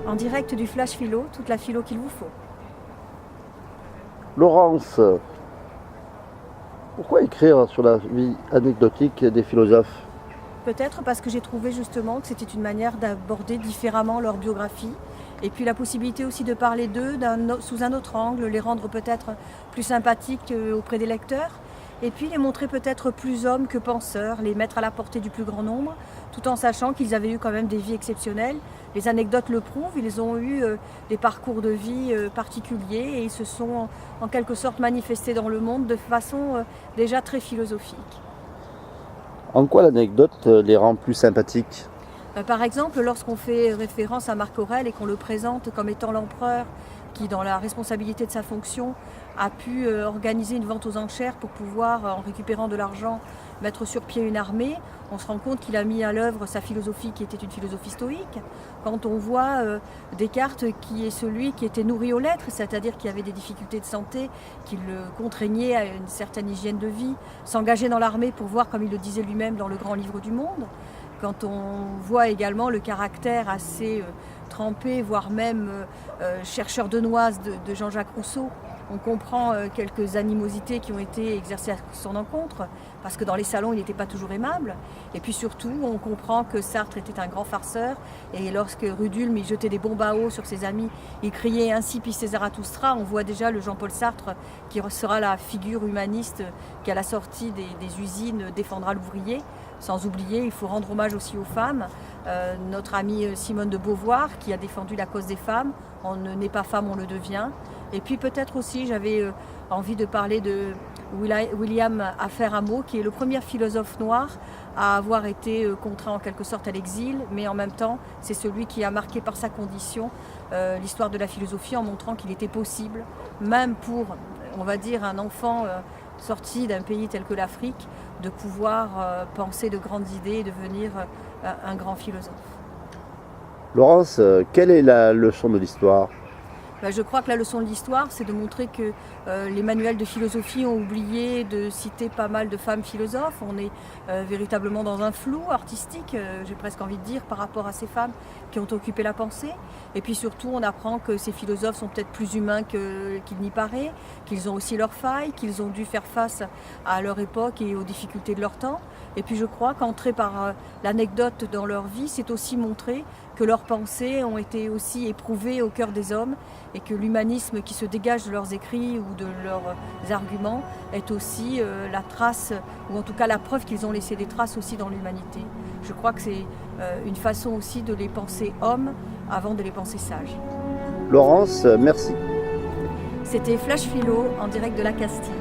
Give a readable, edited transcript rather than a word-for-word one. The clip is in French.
En direct du Flash Philo, toute la philo qu'il vous faut. Laurence, pourquoi écrire sur la vie anecdotique des philosophes? Peut-être parce que j'ai trouvé justement que c'était une manière d'aborder différemment leur biographie. Et puis la possibilité aussi de parler d'eux sous un autre angle, les rendre peut-être plus sympathiques auprès des lecteurs. Et puis les montrer peut-être plus hommes que penseurs, les mettre à la portée du plus grand nombre, tout en sachant qu'ils avaient eu quand même des vies exceptionnelles. Les anecdotes le prouvent, ils ont eu des parcours de vie particuliers et ils se sont en quelque sorte manifestés dans le monde de façon déjà très philosophique. En quoi l'anecdote les rend plus sympathiques? Par exemple, lorsqu'on fait référence à Marc Aurèle et qu'on le présente comme étant l'empereur qui, dans la responsabilité de sa fonction, a pu organiser une vente aux enchères pour pouvoir, en récupérant de l'argent, mettre sur pied une armée, on se rend compte qu'il a mis à l'œuvre sa philosophie qui était une philosophie stoïque. Quand on voit Descartes qui est celui qui était nourri aux lettres, c'est-à-dire qui avait des difficultés de santé, qui le contraignaient à une certaine hygiène de vie, s'engager dans l'armée pour voir, comme il le disait lui-même dans le grand livre du monde. Quand on voit également le caractère assez trempé, voire même chercheur de noises de Jean-Jacques Rousseau, on comprend quelques animosités qui ont été exercées à son encontre, parce que dans les salons, il n'était pas toujours aimable. Et puis surtout, on comprend que Sartre était un grand farceur, et lorsque Rudulme y jetait des bombes à eau sur ses amis, il criait « Ainsi pissez Zarathustra », on voit déjà le Jean-Paul Sartre qui sera la figure humaniste qui, à la sortie des usines, défendra l'ouvrier. Sans oublier, il faut rendre hommage aussi aux femmes. Notre amie Simone de Beauvoir qui a défendu la cause des femmes. On ne naît pas femme, on le devient. Et puis peut-être aussi, j'avais envie de parler de William Afer-Amo, qui est le premier philosophe noir à avoir été contraint en quelque sorte à l'exil, mais en même temps, c'est celui qui a marqué par sa condition l'histoire de la philosophie en montrant qu'il était possible, même pour, on va dire, un enfant sorti d'un pays tel que l'Afrique, de pouvoir penser de grandes idées et devenir un grand philosophe. Laurence, quelle est la leçon de l'histoire? Je crois que la leçon de l'histoire, c'est de montrer que les manuels de philosophie ont oublié de citer pas mal de femmes philosophes. On est véritablement dans un flou artistique, j'ai presque envie de dire, par rapport à ces femmes qui ont occupé la pensée. Et puis surtout, on apprend que ces philosophes sont peut-être plus humains qu'il n'y paraît, qu'ils ont aussi leurs failles, qu'ils ont dû faire face à leur époque et aux difficultés de leur temps. Et puis je crois qu'entrer par l'anecdote dans leur vie, c'est aussi montrer que leurs pensées ont été aussi éprouvées au cœur des hommes et que l'humanisme qui se dégage de leurs écrits ou de leurs arguments est aussi la trace, ou en tout cas la preuve qu'ils ont laissé des traces aussi dans l'humanité. Je crois que c'est une façon aussi de les penser hommes avant de les penser sages. Laurence, merci. C'était Flash Philo en direct de la Castille.